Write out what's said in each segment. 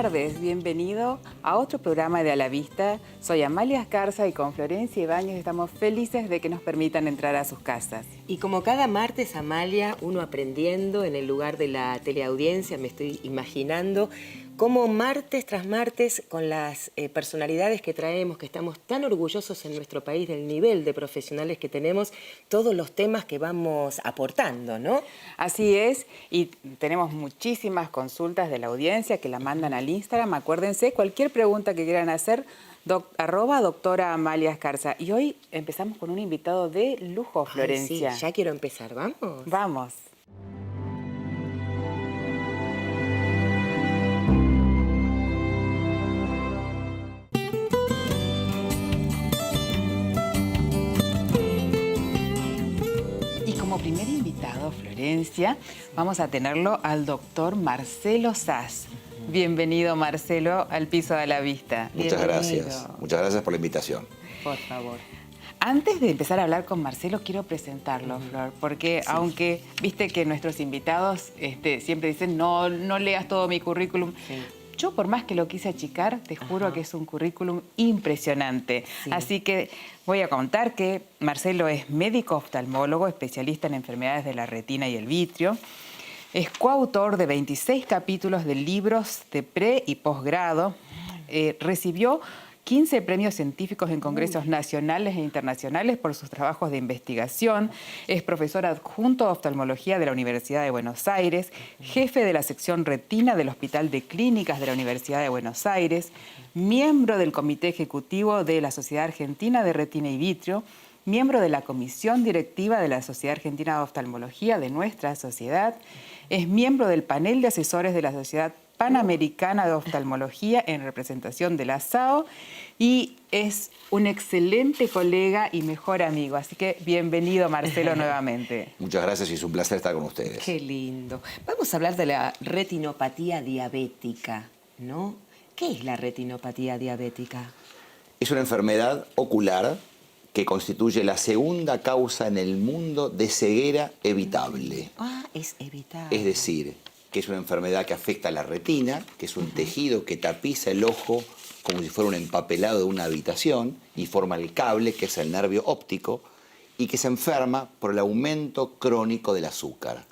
tardes, bienvenido a otro programa de A la Vista. Soy Amalia Escarza y con Florencia Ibáñez estamos felices de que nos permitan entrar a sus casas. Y como cada martes, Amalia, uno aprendiendo en el lugar de la teleaudiencia, me estoy imaginando cómo martes tras martes, con las personalidades que traemos, que estamos tan orgullosos en nuestro país del nivel de profesionales que tenemos, todos los temas que vamos aportando, ¿no? Así es, y tenemos muchísimas consultas de la audiencia que la mandan al Instagram. Acuérdense, cualquier pregunta que quieran hacer, @doctora Amalia Escarza. Y hoy empezamos con un invitado de lujo, Florencia. Ay, sí, ya quiero empezar, ¿vamos? Vamos. Como primer invitado, Florencia, vamos a tenerlo al doctor Marcelo Saz. Bienvenido, Marcelo, al Piso de la Vista. Muchas gracias. Muchas gracias por la invitación. Por favor. Antes de empezar a hablar con Marcelo, quiero presentarlo, Flor, porque sí, aunque viste que nuestros invitados siempre dicen no leas todo mi currículum, sí. Yo, por más que lo quise achicar, te juro que es un currículum impresionante. Sí. Así que voy a contar que Marcelo es médico oftalmólogo, especialista en enfermedades de la retina y el vitrio. Es coautor de 26 capítulos de libros de pre- y posgrado. Recibió 15 premios científicos en congresos nacionales e internacionales por sus trabajos de investigación. Es profesor adjunto de oftalmología de la Universidad de Buenos Aires, jefe de la sección retina del Hospital de Clínicas de la Universidad de Buenos Aires, miembro del Comité Ejecutivo de la Sociedad Argentina de Retina y Vitrio, miembro de la Comisión Directiva de la Sociedad Argentina de Oftalmología de nuestra sociedad, es miembro del panel de asesores de la Sociedad Panamericana de Oftalmología en representación de la SAO y es un excelente colega y mejor amigo. Así que bienvenido, Marcelo, nuevamente. Muchas gracias y es un placer estar con ustedes. Qué lindo. Vamos a hablar de la retinopatía diabética, ¿no? ¿Qué es la retinopatía diabética? Es una enfermedad ocular que constituye la segunda causa en el mundo de ceguera evitable. Ah, es evitable. Es decir, que es una enfermedad que afecta a la retina, que es un tejido que tapiza el ojo como si fuera un empapelado de una habitación y forma el cable, que es el nervio óptico, y que se enferma por el aumento crónico del azúcar.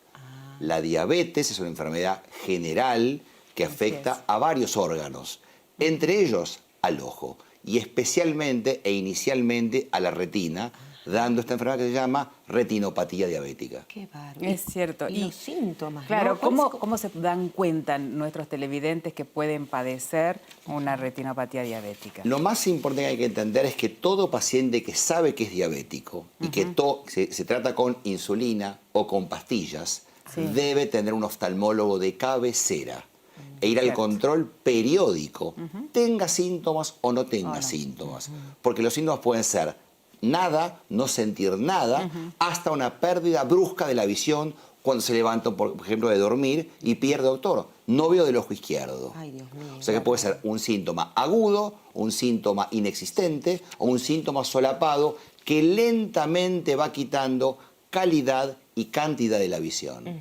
La diabetes es una enfermedad general que afecta a varios órganos, entre ellos al ojo, y especialmente e inicialmente a la retina, dando esta enfermedad que se llama retinopatía diabética. Qué bárbaro. Es cierto. Y los síntomas, claro, ¿no? ¿cómo se dan cuenta nuestros televidentes que pueden padecer una retinopatía diabética? Lo más importante que hay que entender es que todo paciente que sabe que es diabético y que se trata con insulina o con pastillas, debe tener un oftalmólogo de cabecera e ir al control periódico, tenga síntomas o no tenga síntomas. Porque los síntomas pueden ser nada, no sentir nada, hasta una pérdida brusca de la visión cuando se levanta, por ejemplo, de dormir y pierde, doctor, no veo del ojo izquierdo. Ay, Dios mío. O sea que puede ser un síntoma agudo, un síntoma inexistente o un síntoma solapado que lentamente va quitando calidad y cantidad de la visión.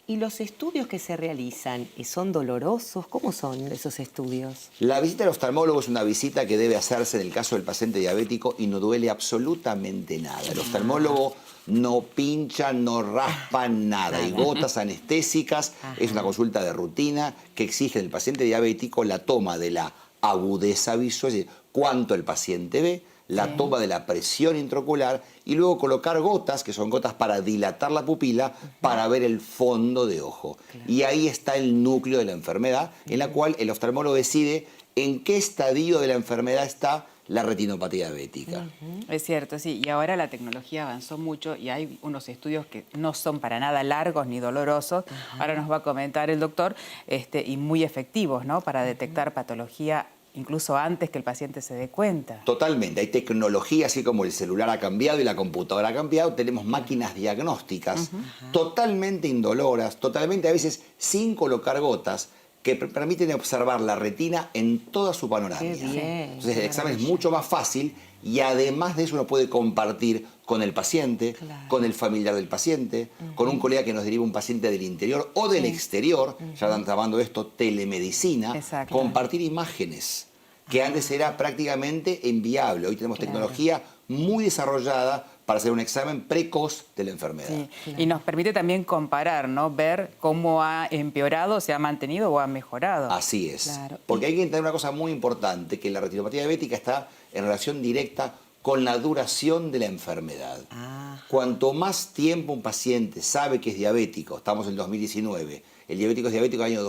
¿Y los estudios que se realizan son dolorosos? ¿Cómo son esos estudios? La visita al oftalmólogo es una visita que debe hacerse en el caso del paciente diabético y no duele absolutamente nada. El oftalmólogo no pincha, no raspa nada. Hay gotas anestésicas. Es una consulta de rutina que exige del paciente diabético la toma de la agudeza visual, es decir, cuánto el paciente ve, la toma de la presión intraocular y luego colocar gotas, que son gotas para dilatar la pupila, para ver el fondo de ojo. Y ahí está el núcleo de la enfermedad, en la cual el oftalmólogo decide en qué estadio de la enfermedad está la retinopatía diabética. Es cierto, sí. Y ahora la tecnología avanzó mucho y hay unos estudios que no son para nada largos ni dolorosos. Ahora nos va a comentar el doctor, y muy efectivos, ¿no? Para detectar patología incluso antes que el paciente se dé cuenta. Totalmente. Hay tecnología, así como el celular ha cambiado y la computadora ha cambiado. Tenemos máquinas diagnósticas totalmente indoloras, totalmente a veces sin colocar gotas, que permiten observar la retina en toda su panoramia. Qué bien, Entonces el examen es maravilla. mucho más fácil y además de eso uno puede compartir con el paciente, Claro. con el familiar del paciente, con un colega que nos deriva un paciente del interior o del exterior, ya están llamando esto telemedicina, Exacto. compartir imágenes, que antes era prácticamente inviable. Hoy tenemos tecnología muy desarrollada para hacer un examen precoz de la enfermedad. Sí. Y nos permite también comparar, ¿no? Ver cómo ha empeorado, se ha mantenido o ha mejorado. Así es. Claro. Porque hay que entender una cosa muy importante, que la retinopatía diabética está en relación directa con la duración de la enfermedad. Ah. Cuanto más tiempo un paciente sabe que es diabético, estamos en 2019, el diabético es diabético del año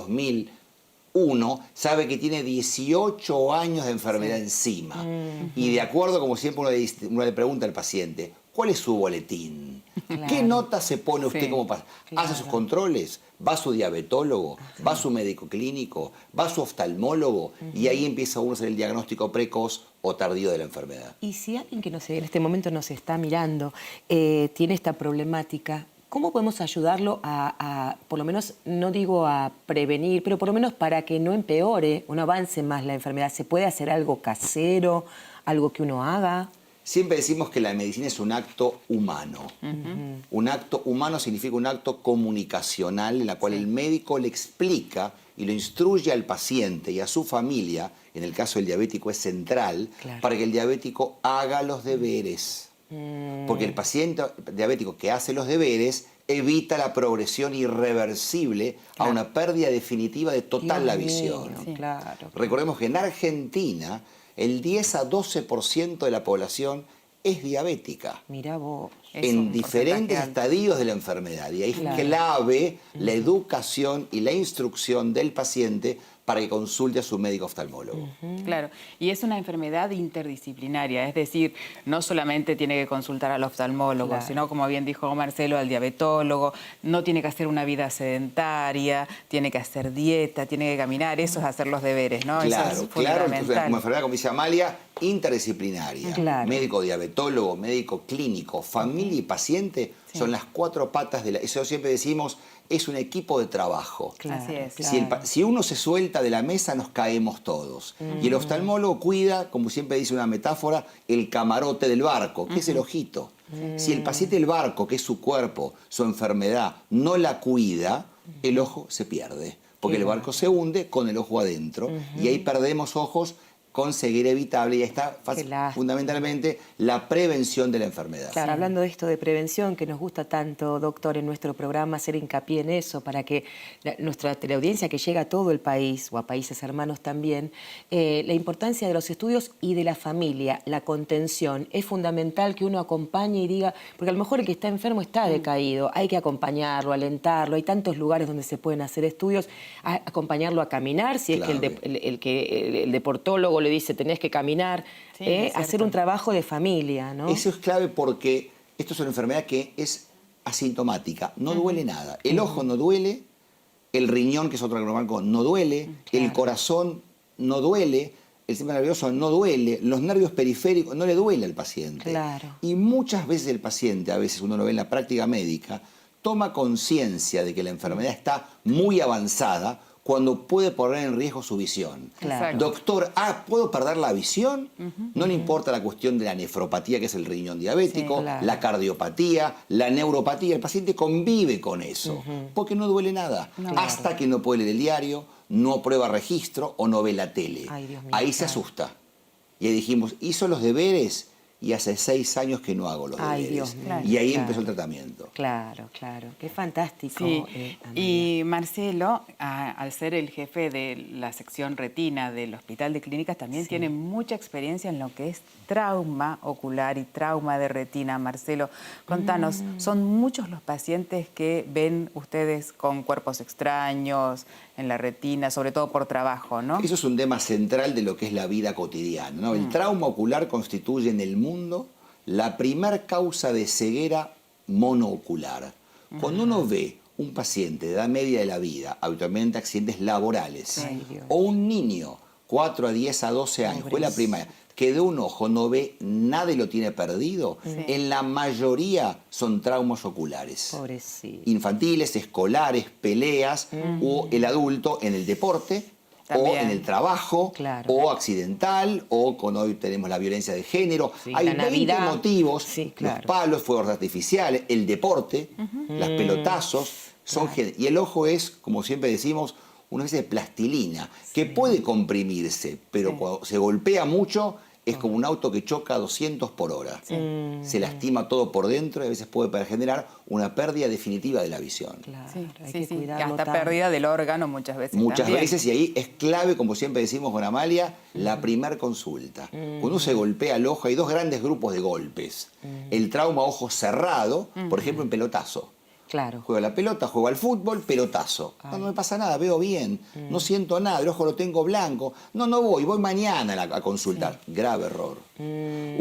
2001, sabe que tiene 18 años de enfermedad encima. Y de acuerdo, como siempre uno le pregunta al paciente, ¿cuál es su boletín? Claro. ¿Qué nota se pone usted Sí, como paciente? claro. ¿Hace sus controles? ¿Va a su diabetólogo? ¿Va a su médico clínico? ¿Va a su oftalmólogo? Y ahí empieza uno a hacer el diagnóstico precoz o tardío de la enfermedad. Y si alguien que no sé, en este momento nos está mirando tiene esta problemática, ¿cómo podemos ayudarlo a, por lo menos, no digo a prevenir, pero por lo menos para que no empeore o no avance más la enfermedad? ¿Se puede hacer algo casero, algo que uno haga? Siempre decimos que la medicina es un acto humano. Un acto humano significa un acto comunicacional en la cual el médico le explica y lo instruye al paciente y a su familia, en el caso del diabético es central, Claro. para que el diabético haga los deberes. Porque el paciente diabético que hace los deberes evita la progresión irreversible a una pérdida definitiva de total la Dios visión. mío, claro. Recordemos que en Argentina el 10 a 12% de la población es diabética Mirá vos. Es en un diferentes porcentaje alto. estadios de la enfermedad. Y ahí Claro. es clave la educación y la instrucción del paciente para que consulte a su médico oftalmólogo. Claro, y es una enfermedad interdisciplinaria, es decir, no solamente tiene que consultar al oftalmólogo, Claro. sino, como bien dijo Marcelo, al diabetólogo, no tiene que hacer una vida sedentaria, tiene que hacer dieta, tiene que caminar, eso es hacer los deberes, ¿no? Claro, eso es claro, entonces, fundamental. como enfermedad, como dice Amalia, interdisciplinaria. Claro. Médico diabetólogo, médico clínico, familia y paciente son las 4 patas de la... Eso siempre decimos, es un equipo de trabajo. Claro, Así es. claro. Si uno se suelta de la mesa, nos caemos todos. Y el oftalmólogo cuida, como siempre dice una metáfora, el camarote del barco, que es el ojito. Si el paciente del barco, que es su cuerpo, su enfermedad, no la cuida, el ojo se pierde. Porque el barco se hunde con el ojo adentro y ahí perdemos ojos con ceguera evitable y ahí está Qué lástima. fundamentalmente la prevención de la enfermedad. Claro, hablando de esto de prevención, que nos gusta tanto, doctor, en nuestro programa, hacer hincapié en eso, para que nuestra teleaudiencia, que llega a todo el país, o a países hermanos también, la importancia de los estudios y de la familia, la contención. Es fundamental que uno acompañe y diga, porque a lo mejor el que está enfermo está decaído, hay que acompañarlo, alentarlo, hay tantos lugares donde se pueden hacer estudios, acompañarlo a caminar, si es que el deportólogo le dice tenés que caminar, Sí, es hacer cierto. un trabajo de familia, ¿no? Eso es clave porque esto es una enfermedad que es asintomática, no duele nada. El ojo no duele, el riñón, que es otro neuromarco, no duele, el corazón no duele, el sistema nervioso no duele, los nervios periféricos no le duele al paciente. Claro. Y muchas veces el paciente, a veces uno lo ve en la práctica médica, toma conciencia de que la enfermedad está muy avanzada cuando puede poner en riesgo su visión. Claro. Doctor, ¿puedo perder la visión? No le importa la cuestión de la nefropatía, que es el riñón diabético, Sí, claro. la cardiopatía, la neuropatía. El paciente convive con eso, porque no duele nada. Hasta que no puede leer el diario, no prueba registro o no ve la tele. Ay, Dios mío, Ahí se claro. asusta. Y ahí dijimos, hizo los deberes y hace 6 años que no hago los Ay, deberes. Dios mío, Y ahí claro. empezó el tratamiento. Claro, claro. Qué fantástico. Sí, Amalia. y Marcelo, al ser el jefe de la sección retina del Hospital de Clínicas, también tiene mucha experiencia en lo que es trauma ocular y trauma de retina. Marcelo, contanos, ¿son muchos los pacientes que ven ustedes con cuerpos extraños en la retina, sobre todo por trabajo, ¿no? Eso es un tema central de lo que es la vida cotidiana, ¿no? El trauma ocular constituye en el mundo la primer causa de ceguera monoocular. Cuando uno ve un paciente de edad media de la vida, habitualmente accidentes laborales, Ay, Dios. o un niño, 4 a 10 a 12 años, escuela primaria, que de un ojo no ve nada y lo tiene perdido, en la mayoría son traumas oculares. Pobrecito. Infantiles, escolares, peleas, o el adulto en el deporte, También. o en el trabajo, Claro. o accidental, o con hoy tenemos la violencia de género. Sí, Hay la 20 Navidad. motivos, Sí, claro. los palos, fuegos artificiales, el deporte, las pelotazos, y el ojo es, como siempre decimos, una especie de plastilina que puede comprimirse, pero cuando se golpea mucho es como un auto que choca a 200 por hora. Se lastima todo por dentro y a veces puede generar una pérdida definitiva de la visión. Claro, Sí, hay sí, que sí. cuidarlo Hasta tanto. pérdida del órgano muchas veces. Muchas también. veces, y ahí es clave, como siempre decimos con Amalia, la primer consulta. Cuando uno se golpea el ojo, hay dos grandes grupos de golpes. El trauma ojo cerrado, por ejemplo, en pelotazo. Claro. Juego a la pelota, juego al fútbol, pelotazo. No me pasa nada, veo bien, no siento nada, el ojo lo tengo blanco. No voy mañana a consultar. Grave error.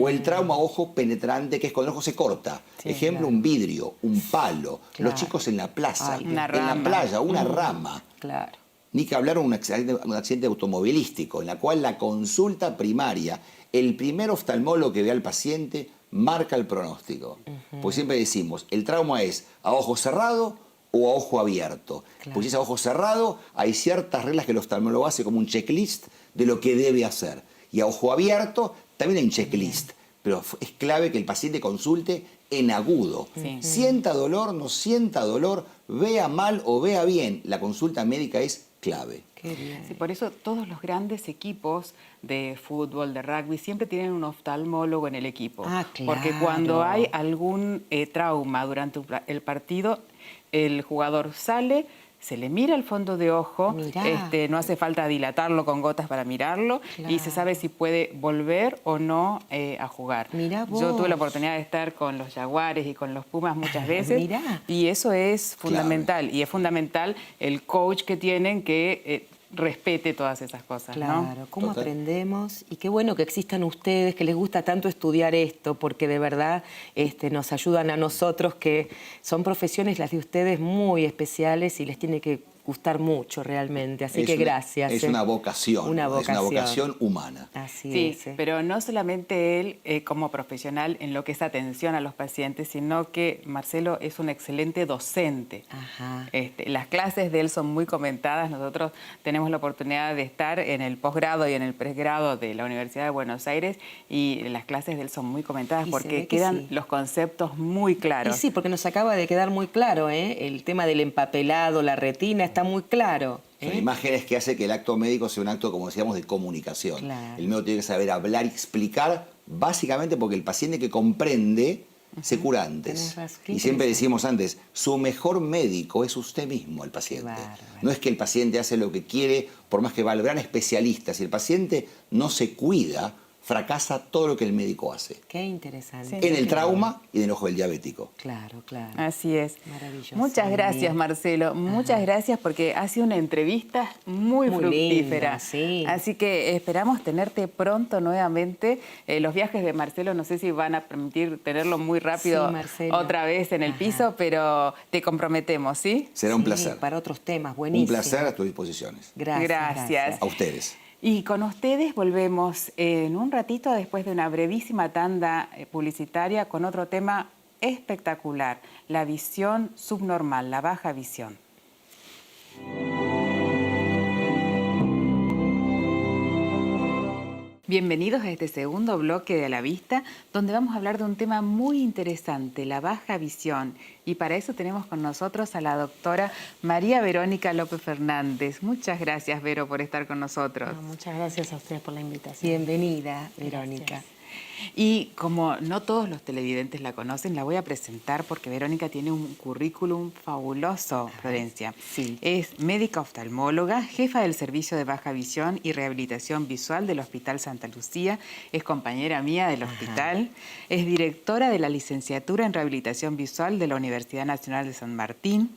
O el trauma ojo penetrante, que es cuando el ojo se corta. Ejemplo, un vidrio, un palo. Claro. Los chicos en la plaza, Ay, en una la rama. playa, una rama. Claro. Ni que hablar de un accidente automovilístico, en la cual la consulta primaria, el primer oftalmólogo que ve al paciente marca el pronóstico. Pues siempre decimos, el trauma es a ojo cerrado o a ojo abierto. Claro. Pues si es a ojo cerrado, hay ciertas reglas que el oftalmólogo hace como un checklist de lo que debe hacer. Y a ojo abierto también hay un checklist. Pero es clave que el paciente consulte en agudo. Sí. Sienta dolor, no sienta dolor, vea mal o vea bien. La consulta médica es clave. Qué bien. Sí, por eso todos los grandes equipos de fútbol, de rugby, siempre tienen un oftalmólogo en el equipo. Ah, Porque claro. cuando hay algún trauma durante el partido, el jugador sale, se le mira el fondo de ojo, Mirá. no hace falta dilatarlo con gotas para mirarlo, y se sabe si puede volver o no a jugar. Mirá Yo tuve vos. la oportunidad de estar con los Jaguares y con los Pumas muchas veces, Mirá. y eso es fundamental. Y es fundamental el coach que tienen que respete todas esas cosas, Claro, ¿no? cómo Total. aprendemos y qué bueno que existan ustedes, que les gusta tanto estudiar esto, porque de verdad nos ayudan a nosotros, que son profesiones las de ustedes muy especiales y les tiene que gustar mucho realmente, así que gracias. Es una vocación. Una ¿no? Es una vocación humana. Así Sí, es. pero no solamente él como profesional en lo que es atención a los pacientes, sino que Marcelo es un excelente docente. Ajá. Las clases de él son muy comentadas. Nosotros tenemos la oportunidad de estar en el posgrado y en el pregrado de la Universidad de Buenos Aires y las clases de él son muy comentadas Y se porque ve que quedan sí. los conceptos muy claros. Y sí, porque nos acaba de quedar muy claro, el tema del empapelado, la retina, está muy claro. Son imágenes que hace que el acto médico sea un acto, como decíamos, de comunicación. Claro. El médico tiene que saber hablar y explicar, básicamente porque el paciente que comprende se cura antes. Tenés razón, qué Y siempre interesante. decimos antes, su mejor médico es usted mismo, el paciente. bárbaro. No es que el paciente hace lo que quiere, por más que va al gran especialista. Si el paciente no se cuida, fracasa todo lo que el médico hace. Qué interesante. En el trauma y en el ojo del diabético. Claro, claro. Así es. Maravilloso. Muchas gracias, Bien. Marcelo. Muchas gracias porque ha sido una entrevista muy fructífera. linda, sí. Así que esperamos tenerte pronto nuevamente. Los viajes de Marcelo no sé si van a permitir tenerlo muy rápido Sí, Marcelo. otra vez en el piso, pero te comprometemos, ¿sí? Será un Sí, placer. Para otros temas, buenísimo. Un placer a tus disposiciones. Gracias. A ustedes. Y con ustedes volvemos en un ratito después de una brevísima tanda publicitaria con otro tema espectacular, la visión subnormal, la baja visión. Bienvenidos a este segundo bloque de A la Vista, donde vamos a hablar de un tema muy interesante, la baja visión. Y para eso tenemos con nosotros a la doctora María Verónica López Fernández. Muchas gracias, Vero, por estar con nosotros. No, muchas gracias a ustedes por la invitación. Bienvenida, Verónica. Y como no todos los televidentes la conocen, la voy a presentar porque Verónica tiene un currículum fabuloso, Florencia. Sí. Es médica oftalmóloga, jefa del Servicio de Baja Visión y Rehabilitación Visual del Hospital Santa Lucía, es compañera mía del hospital, es directora de la licenciatura en Rehabilitación Visual de la Universidad Nacional de San Martín.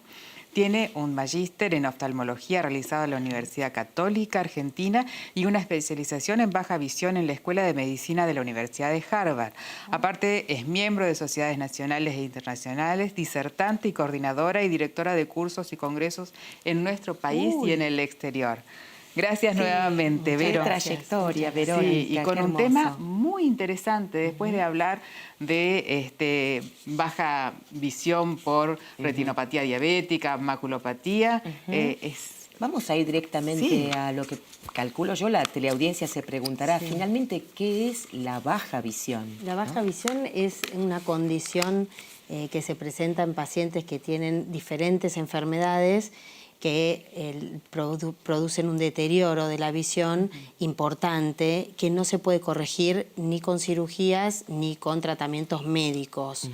Tiene un magíster en oftalmología realizado en la Universidad Católica Argentina y una especialización en baja visión en la Escuela de Medicina de la Universidad de Harvard. Aparte, es miembro de sociedades nacionales e internacionales, disertante y coordinadora y directora de cursos y congresos en nuestro país y en el exterior. Gracias nuevamente, Qué Vero. trayectoria, Verónica. Sí, y con qué un hermoso. tema muy interesante, después de hablar de baja visión por retinopatía diabética, maculopatía, Vamos a ir directamente Sí. a lo que calculo yo, la teleaudiencia se preguntará, finalmente, ¿qué es la baja visión? La baja visión es una condición que se presenta en pacientes que tienen diferentes enfermedades que producen un deterioro de la visión importante que no se puede corregir ni con cirugías ni con tratamientos médicos.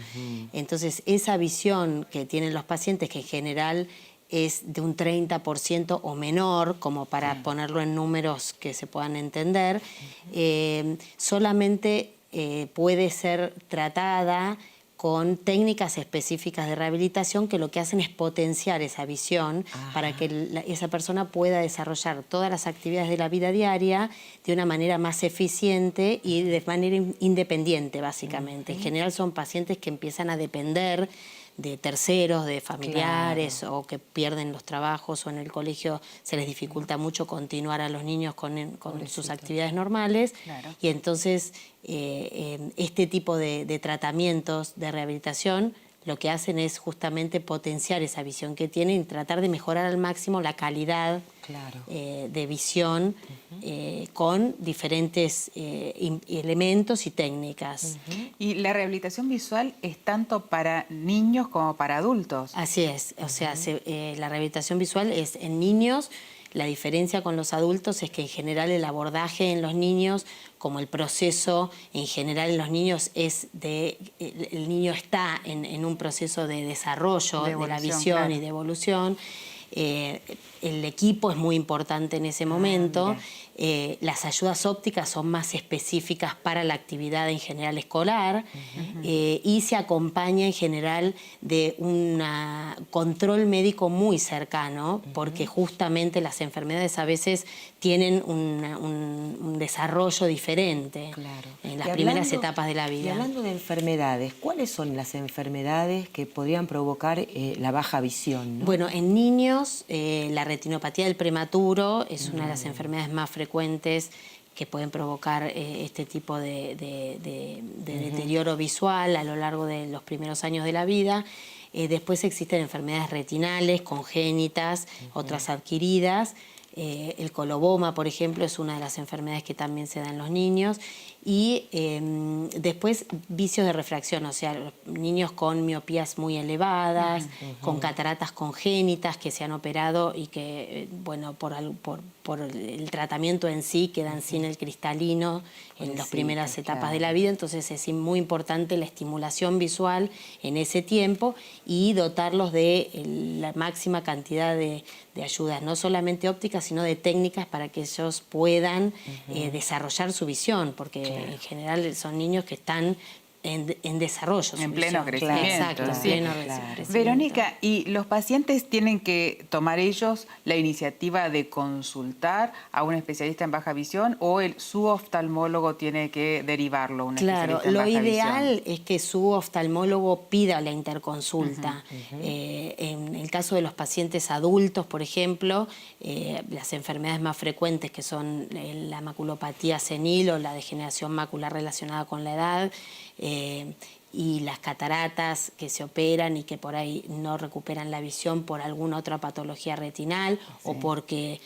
Entonces, esa visión que tienen los pacientes, que en general es de un 30% o menor, como para ponerlo en números que se puedan entender, solamente puede ser tratada con técnicas específicas de rehabilitación que lo que hacen es potenciar esa visión para que esa persona pueda desarrollar todas las actividades de la vida diaria de una manera más eficiente y de manera independiente, básicamente. En general son pacientes que empiezan a depender de terceros, de familiares, o que pierden los trabajos, o en el colegio se les dificulta mucho continuar a los niños con sus actividades normales. Claro. Y entonces este tipo de tratamientos de rehabilitación lo que hacen es justamente potenciar esa visión que tienen y tratar de mejorar al máximo la calidad de visión con diferentes elementos y técnicas. Y la rehabilitación visual es tanto para niños como para adultos. Así es, o sea, la rehabilitación visual es en niños. La diferencia con los adultos es que en general el abordaje en los niños, como el proceso en general en los niños es el niño está en un proceso de desarrollo de la visión y de evolución. El equipo es muy importante en ese momento. Las ayudas ópticas son más específicas para la actividad en general escolar y se acompaña en general de un control médico muy cercano, porque justamente las enfermedades a veces tienen un desarrollo diferente en las primeras etapas de la vida. Y hablando de enfermedades, ¿cuáles son las enfermedades que podrían provocar la baja visión, ¿no? Bueno, en niños la retinopatía del prematuro es una de las enfermedades más frecuentes que pueden provocar este tipo de deterioro visual a lo largo de los primeros años de la vida. Después existen enfermedades retinales, congénitas, otras adquiridas. El coloboma, por ejemplo, es una de las enfermedades que también se da en los niños. Y después vicios de refracción, o sea, los niños con miopías muy elevadas, con cataratas congénitas que se han operado y que, bueno, por el tratamiento en sí quedan sin el cristalino en las primeras etapas de la vida. Entonces es muy importante la estimulación visual en ese tiempo y dotarlos de la máxima cantidad de ayudas, no solamente ópticas, sino de técnicas para que ellos puedan desarrollar su visión, porque en general son niños que están en desarrollo. En pleno crecimiento. Exacto, en sí. pleno crecimiento. Verónica, ¿y los pacientes tienen que tomar ellos la iniciativa de consultar a un especialista en baja visión o su oftalmólogo tiene que derivarlo a un especialista en Lo baja ideal visión? es que su oftalmólogo pida la interconsulta. En el caso de los pacientes adultos, por ejemplo, las enfermedades más frecuentes que son la maculopatía senil o la degeneración macular relacionada con la edad, y las cataratas que se operan y que por ahí no recuperan la visión por alguna otra patología retinal o porque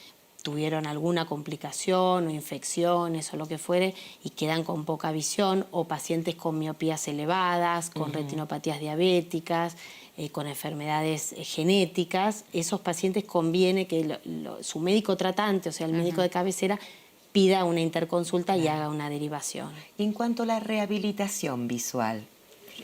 tuvieron alguna complicación o infecciones o lo que fuere y quedan con poca visión, o pacientes con miopías elevadas, con retinopatías diabéticas, con enfermedades genéticas. Esos pacientes conviene que su médico tratante, o sea, el médico de cabecera, pida una interconsulta y haga una derivación. En cuanto a la rehabilitación visual,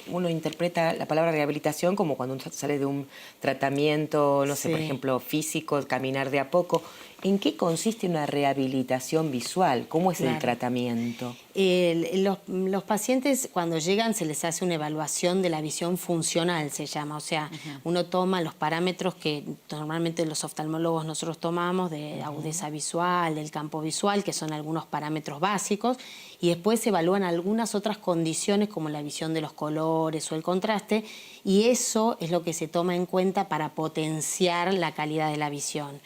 uno interpreta la palabra rehabilitación como cuando uno sale de un tratamiento, no sé, por ejemplo, físico, caminar de a poco. ¿En qué consiste una rehabilitación visual? ¿Cómo es el tratamiento? Los pacientes cuando llegan se les hace una evaluación de la visión funcional, se llama. O sea, uno toma los parámetros que normalmente los oftalmólogos nosotros tomamos, de agudeza visual, del campo visual, que son algunos parámetros básicos, y después se evalúan algunas otras condiciones como la visión de los colores o el contraste, y eso es lo que se toma en cuenta para potenciar la calidad de la visión.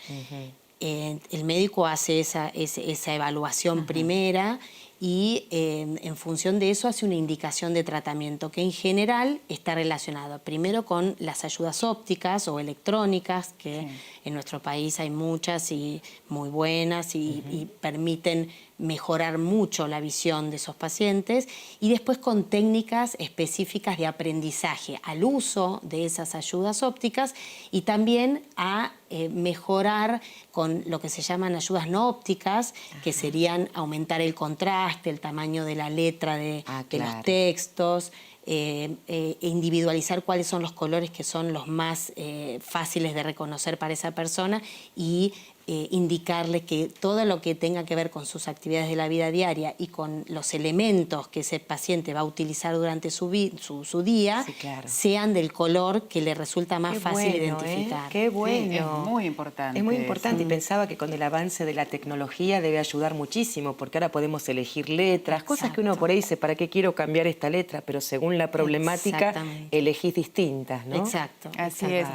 el médico hace esa evaluación primera y en función de eso hace una indicación de tratamiento que en general está relacionado primero con las ayudas ópticas o electrónicas, que en nuestro país hay muchas y muy buenas y permiten mejorar mucho la visión de esos pacientes, y después con técnicas específicas de aprendizaje al uso de esas ayudas ópticas y también a mejorar con lo que se llaman ayudas no ópticas, que serían aumentar el contraste, el tamaño de la letra de los textos, individualizar cuáles son los colores que son los más fáciles de reconocer para esa persona y indicarle que todo lo que tenga que ver con sus actividades de la vida diaria y con los elementos que ese paciente va a utilizar durante su día sean del color que le resulta más fácil identificar. Qué bueno. Sí, es muy importante. Es muy importante y pensaba que con el avance de la tecnología debe ayudar muchísimo porque ahora podemos elegir letras, cosas que uno por ahí dice, ¿para qué quiero cambiar esta letra? Pero según la problemática elegís distintas, ¿no? Exacto. Así es.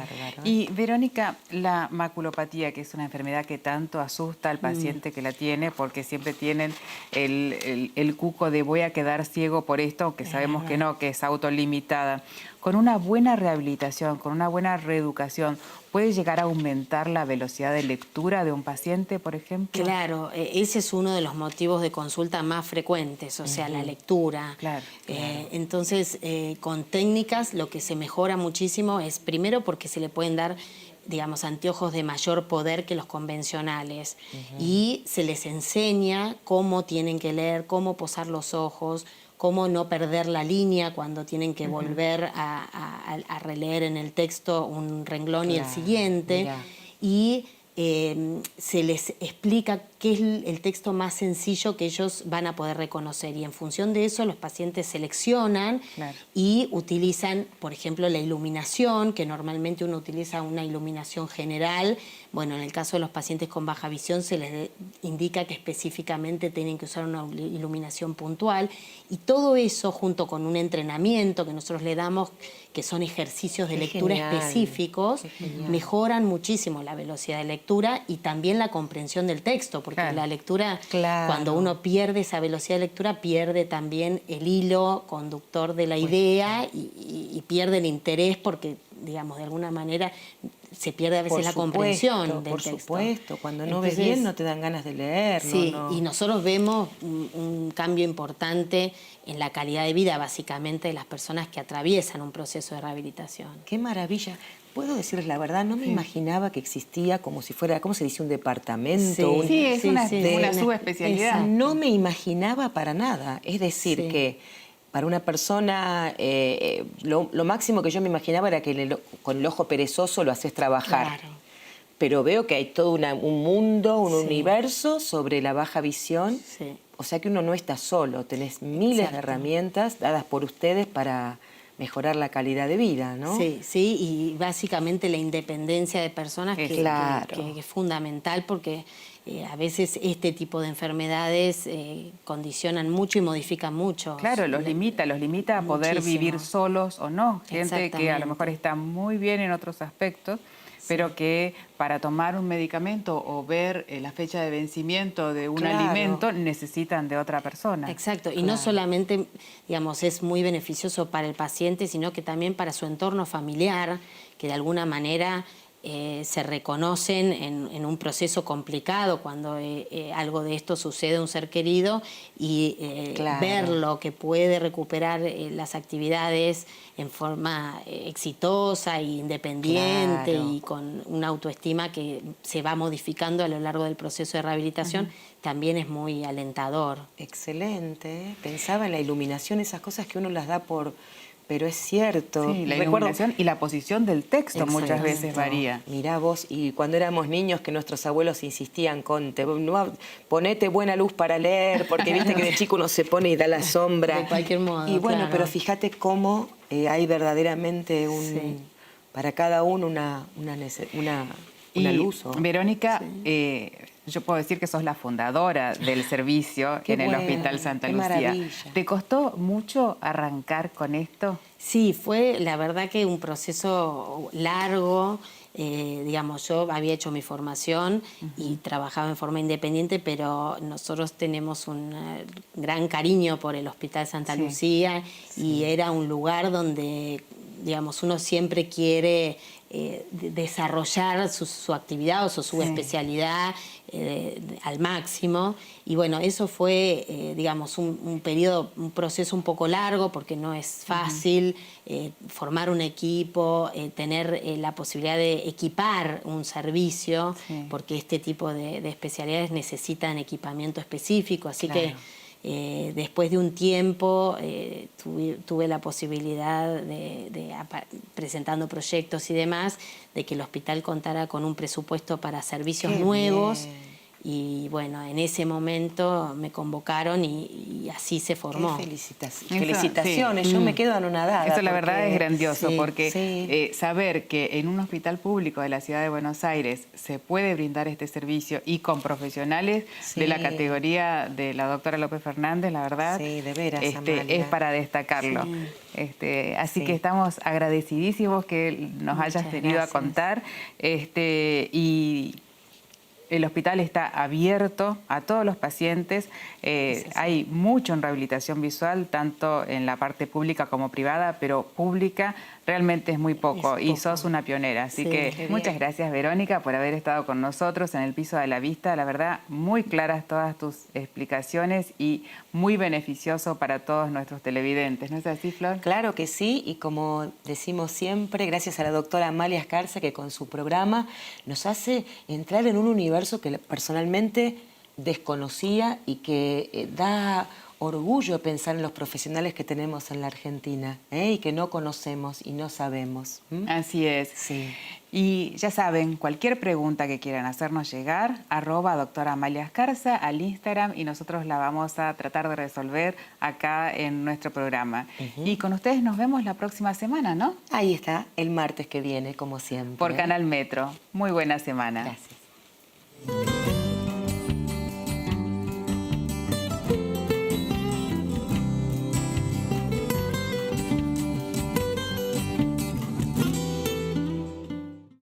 Y Verónica, la maculopatía, que es una enfermedad que tanto asusta al paciente que la tiene, porque siempre tienen el cuco de voy a quedar ciego por esto, aunque sabemos que no, que es autolimitada. Con una buena rehabilitación, con una buena reeducación, ¿puede llegar a aumentar la velocidad de lectura de un paciente, por ejemplo? Claro, ese es uno de los motivos de consulta más frecuentes, o sea, la lectura. Entonces, con técnicas lo que se mejora muchísimo es, primero, porque se le pueden dar, digamos, anteojos de mayor poder que los convencionales. Y se les enseña cómo tienen que leer, cómo posar los ojos, cómo no perder la línea cuando tienen que volver a releer en el texto un renglón y el siguiente. Y se les explica qué es el texto más sencillo que ellos van a poder reconocer. Y en función de eso los pacientes seleccionan y utilizan, por ejemplo, la iluminación, que normalmente uno utiliza una iluminación general. Bueno, en el caso de los pacientes con baja visión se les indica que específicamente tienen que usar una iluminación puntual. Y todo eso junto con un entrenamiento que nosotros le damos, que son ejercicios de lectura específicos, mejoran muchísimo la velocidad de lectura y también la comprensión del texto, porque la lectura, cuando uno pierde esa velocidad de lectura, pierde también el hilo conductor de la idea y pierde el interés porque, digamos, de alguna manera se pierde a veces la comprensión del texto. Por supuesto, cuando no ves bien no te dan ganas de leer. Sí, y nosotros vemos un cambio importante en la calidad de vida, básicamente, de las personas que atraviesan un proceso de rehabilitación. ¡Qué maravilla! Puedo decirles la verdad, no me imaginaba que existía como si fuera, ¿cómo se dice? Un departamento. Es una subespecialidad. No me imaginaba para nada. Es decir, que para una persona, lo máximo que yo me imaginaba era que con el ojo perezoso lo haces trabajar. Pero veo que hay todo un mundo, un universo sobre la baja visión. O sea que uno no está solo, tenés miles de herramientas dadas por ustedes para mejorar la calidad de vida, ¿no? Sí, y básicamente la independencia de personas que es fundamental porque a veces este tipo de enfermedades condicionan mucho y modifican mucho. Claro, los limita a poder vivir solos o no. Gente que a lo mejor está muy bien en otros aspectos, pero que para tomar un medicamento o ver la fecha de vencimiento de un alimento necesitan de otra persona. Exacto, y no solamente, digamos, es muy beneficioso para el paciente, sino que también para su entorno familiar, que de alguna manera se reconocen en un proceso complicado cuando algo de esto sucede a un ser querido y verlo que puede recuperar las actividades en forma exitosa e independiente y con una autoestima que se va modificando a lo largo del proceso de rehabilitación, también es muy alentador. Excelente. Pensaba en la iluminación, esas cosas que uno las da por... Pero es cierto. Sí, la iluminación y la posición del texto muchas veces varía. Mirá vos, y cuando éramos niños que nuestros abuelos insistían con ponete buena luz para leer, porque viste que de chico uno se pone y da la sombra. De cualquier modo, y bueno, pero fíjate cómo hay verdaderamente para cada uno una luz. Verónica, yo puedo decir que sos la fundadora del servicio en el Hospital Santa Lucía. Maravilla. ¿Te costó mucho arrancar con esto? Sí, fue la verdad que un proceso largo digamos, yo había hecho mi formación y trabajaba en forma independiente, pero nosotros tenemos un gran cariño por el Hospital Santa Lucía y era un lugar donde, digamos, uno siempre quiere desarrollar su actividad o su especialidad al máximo. Y bueno, eso fue, digamos, un periodo, un proceso un poco largo porque no es fácil formar un equipo, tener la posibilidad de equipar un servicio, porque este tipo de especialidades necesitan equipamiento específico, así que después de un tiempo tuve la posibilidad presentando proyectos y demás, de que el hospital contara con un presupuesto para servicios nuevos. Y bueno, en ese momento me convocaron y así se formó. Qué felicitaciones, yo me quedo anonadada. Eso la verdad es grandioso, porque saber que en un hospital público de la ciudad de Buenos Aires se puede brindar este servicio y con profesionales de la categoría de la doctora López Fernández, la verdad, de veras, es para destacarlo. Así que estamos agradecidísimos que nos hayas tenido a contar. Y el hospital está abierto a todos los pacientes. Hay mucho en rehabilitación visual, tanto en la parte pública como privada, pero pública realmente es muy poco y sos una pionera. Así que muchas gracias, Verónica, por haber estado con nosotros en el Piso de la Vista. La verdad, muy claras todas tus explicaciones y muy beneficioso para todos nuestros televidentes. ¿No es así, Flor? Claro que sí, y como decimos siempre, gracias a la doctora Amalia Escarza, que con su programa nos hace entrar en un universo que personalmente desconocía y que da orgullo pensar en los profesionales que tenemos en la Argentina y que no conocemos y no sabemos. Así es. Sí. Y ya saben, cualquier pregunta que quieran hacernos llegar, @doctora Amalia Escarza al Instagram y nosotros la vamos a tratar de resolver acá en nuestro programa. Y con ustedes nos vemos la próxima semana, ¿no? Ahí está, el martes que viene, como siempre. Por Canal Metro. Muy buena semana. Gracias.